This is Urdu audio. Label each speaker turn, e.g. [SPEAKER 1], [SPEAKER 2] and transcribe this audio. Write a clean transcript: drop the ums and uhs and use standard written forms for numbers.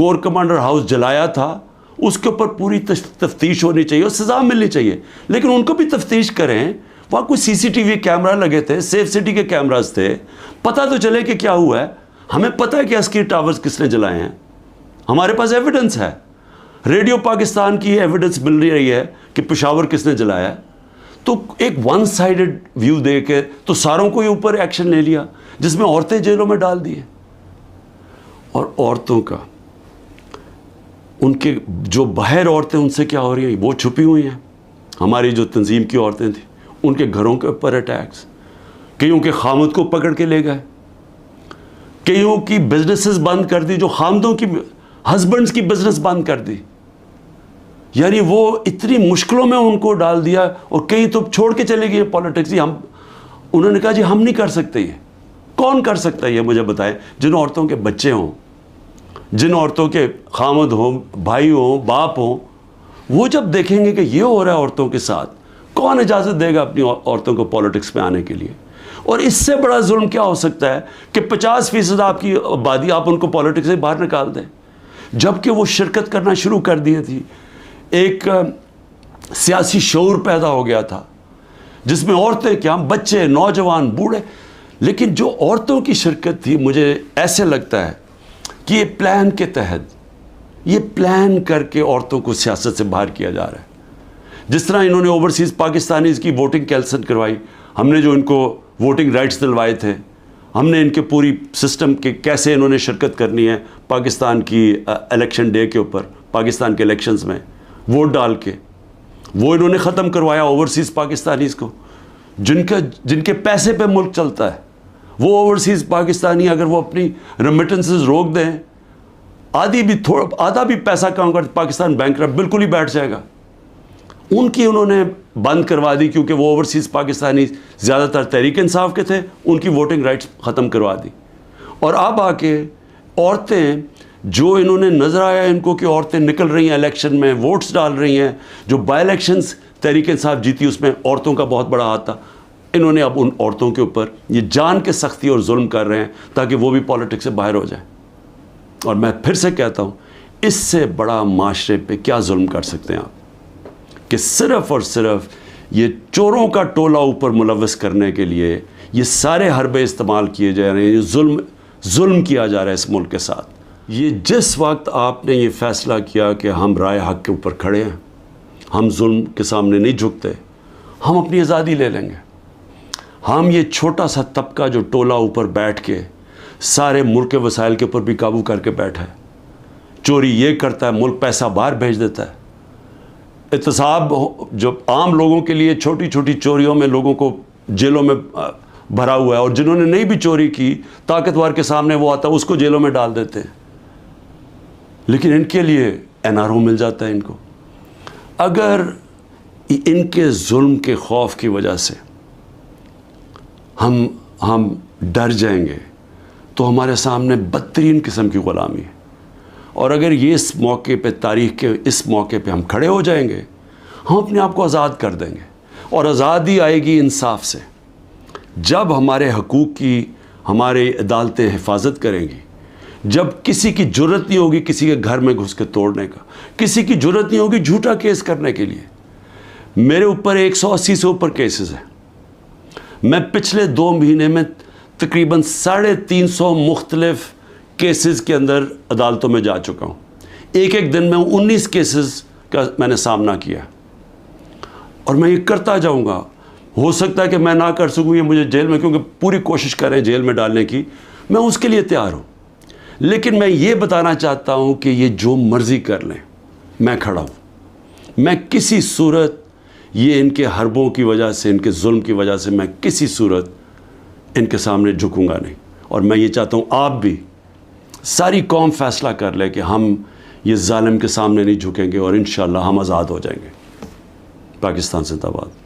[SPEAKER 1] کور کمانڈر ہاؤس جلایا تھا اس کے اوپر پوری تفتیش ہونی چاہیے اور سزا ملنی چاہیے، لیکن ان کو بھی تفتیش کریں. وہاں کوئی سی سی ٹی وی کیمرہ لگے تھے، سیف سٹی کے کیمراز تھے، پتہ تو چلے کہ کیا ہوا ہے. ہمیں پتہ ہے کہ عسکری ٹاورز کس نے جلائے ہیں، ہمارے پاس ایویڈنس ہے. ریڈیو پاکستان کی ایویڈنس مل رہی ہے کہ پشاور کس نے جلایا ہے. تو ایک ون سائیڈڈ ویو دے کے تو ساروں کو ہی اوپر ایکشن لے لیا، جس میں عورتیں جیلوں میں ڈال دی ہیں. اور عورتوں کا، ان کے جو باہر عورتیں ان سے کیا ہو رہی ہیں، وہ چھپی ہوئی ہیں. ہماری جو تنظیم کی عورتیں تھیں ان کے گھروں کے اوپر اٹیکس، کئیوں کے خامد کو پکڑ کے لے گئے، کئیوں کی بزنسز بند کر دی، جو خامدوں کی ہسبینڈز کی بزنس بند کر دی. یعنی وہ اتنی مشکلوں میں ان کو ڈال دیا، اور کئی تو چھوڑ کے چلے گئے پالیٹکس. انہوں نے کہا جی ہم نہیں کر سکتے. یہ کون کر سکتا ہے یہ مجھے بتائیں. جن عورتوں کے بچے ہوں، جن عورتوں کے خامد ہوں، بھائی ہوں، باپ ہوں، وہ جب دیکھیں گے کہ یہ ہو رہا ہے عورتوں کے ساتھ، کون اجازت دے گا اپنی عورتوں کو پالیٹکس میں آنے کے لیے؟ اور اس سے بڑا ظلم کیا ہو سکتا ہے کہ 50% آپ کی آبادی آپ ان کو پالیٹکس سے باہر نکال دیں، جبکہ وہ شرکت کرنا شروع کر دی تھی. ایک سیاسی شعور پیدا ہو گیا تھا جس میں عورتیں کیا، بچے، نوجوان، بوڑھے. لیکن جو عورتوں کی شرکت تھی، مجھے ایسے لگتا ہے کہ یہ پلان کے تحت، یہ پلان کر کے عورتوں کو سیاست سے باہر کیا جا رہا ہے. جس طرح انہوں نے اوورسیز پاکستانیز کی ووٹنگ کینسل کروائی، ہم نے جو ان کو ووٹنگ رائٹس دلوائے تھے، ہم نے ان کے پوری سسٹم کے کیسے انہوں نے شرکت کرنی ہے پاکستان کی الیکشن ڈے کے اوپر، پاکستان کے الیکشنز میں ووٹ ڈال کے، وہ انہوں نے ختم کروایا اوورسیز پاکستانیز کو، جن کے پیسے پہ ملک چلتا ہے. وہ اوورسیز پاکستانی اگر وہ اپنی ریمیٹنسز روک دیں، آدھا بھی پیسہ کام کر پاکستان بینکرپٹ بالکل ہی بیٹھ جائے گا. ان کی انہوں نے بند کروا دی، کیونکہ وہ اوورسیز پاکستانی زیادہ تر تحریک انصاف کے تھے، ان کی ووٹنگ رائٹس ختم کروا دی. اور اب آ کے عورتیں، جو انہوں نے نظر آیا ان کو کہ عورتیں نکل رہی ہیں الیکشن میں، ووٹس ڈال رہی ہیں، جو بائی الیکشنز تحریک انصاف جیتی اس میں عورتوں کا بہت بڑا ہاتھ تھا، انہوں نے اب ان عورتوں کے اوپر یہ جان کے سختی اور ظلم کر رہے ہیں تاکہ وہ بھی پالیٹکس سے باہر ہو جائیں. اور میں پھر سے کہتا ہوں، اس سے بڑا معاشرے پہ کیا ظلم کر سکتے ہیں آپ، کہ صرف اور صرف یہ چوروں کا ٹولہ اوپر ملوث کرنے کے لیے یہ سارے حربے استعمال کیے جا رہے ہیں. یہ ظلم کیا جا رہا ہے اس ملک کے ساتھ. یہ جس وقت آپ نے یہ فیصلہ کیا کہ ہم رائے حق کے اوپر کھڑے ہیں، ہم ظلم کے سامنے نہیں جھکتے، ہم اپنی آزادی لے لیں گے. ہم یہ چھوٹا سا طبقہ جو ٹولہ اوپر بیٹھ کے سارے ملک کے وسائل کے اوپر بھی قابو کر کے بیٹھا ہے، چوری یہ کرتا ہے، ملک پیسہ باہر بھیج دیتا ہے، احتساب جو عام لوگوں کے لیے چھوٹی چھوٹی چوریوں میں لوگوں کو جیلوں میں بھرا ہوا ہے، اور جنہوں نے نہیں بھی چوری کی طاقتور کے سامنے وہ آتا ہے اس کو جیلوں میں ڈال دیتے ہیں. لیکن ان کے لیے NRO مل جاتا ہے ان کو. اگر ان کے ظلم کے خوف کی وجہ سے ہم ڈر جائیں گے تو ہمارے سامنے بدترین قسم کی غلامی ہے. اور اگر یہ اس موقع پہ، تاریخ کے اس موقع پہ ہم کھڑے ہو جائیں گے، ہم اپنے آپ کو آزاد کر دیں گے. اور آزادی آئے گی انصاف سے، جب ہمارے حقوق کی ہمارے عدالتیں حفاظت کریں گی، جب کسی کی جرت نہیں ہوگی کسی کے گھر میں گھس کے توڑنے کا، کسی کی جرت نہیں ہوگی جھوٹا کیس کرنے کے لیے. میرے اوپر 180 سے اوپر کیسز ہیں. میں پچھلے 2 مہینے میں تقریباً 350 مختلف کیسز کے اندر عدالتوں میں جا چکا ہوں. ایک دن میں 19 کیسز کا میں نے سامنا کیا، اور میں یہ کرتا جاؤں گا. ہو سکتا ہے کہ میں نہ کر سکوں، یہ مجھے جیل میں، کیونکہ پوری کوشش کر رہے ہیں جیل میں ڈالنے کی، میں اس کے لیے تیار ہوں. لیکن میں یہ بتانا چاہتا ہوں کہ یہ جو مرضی کر لیں، میں کھڑا ہوں. میں کسی صورت یہ ان کے حربوں کی وجہ سے، ان کے ظلم کی وجہ سے میں کسی صورت ان کے سامنے جھکوں گا نہیں. اور میں یہ چاہتا ہوں آپ بھی، ساری قوم فیصلہ کر لے کہ ہم یہ ظالم کے سامنے نہیں جھکیں گے، اور انشاءاللہ ہم آزاد ہو جائیں گے. پاکستان زندہ باد.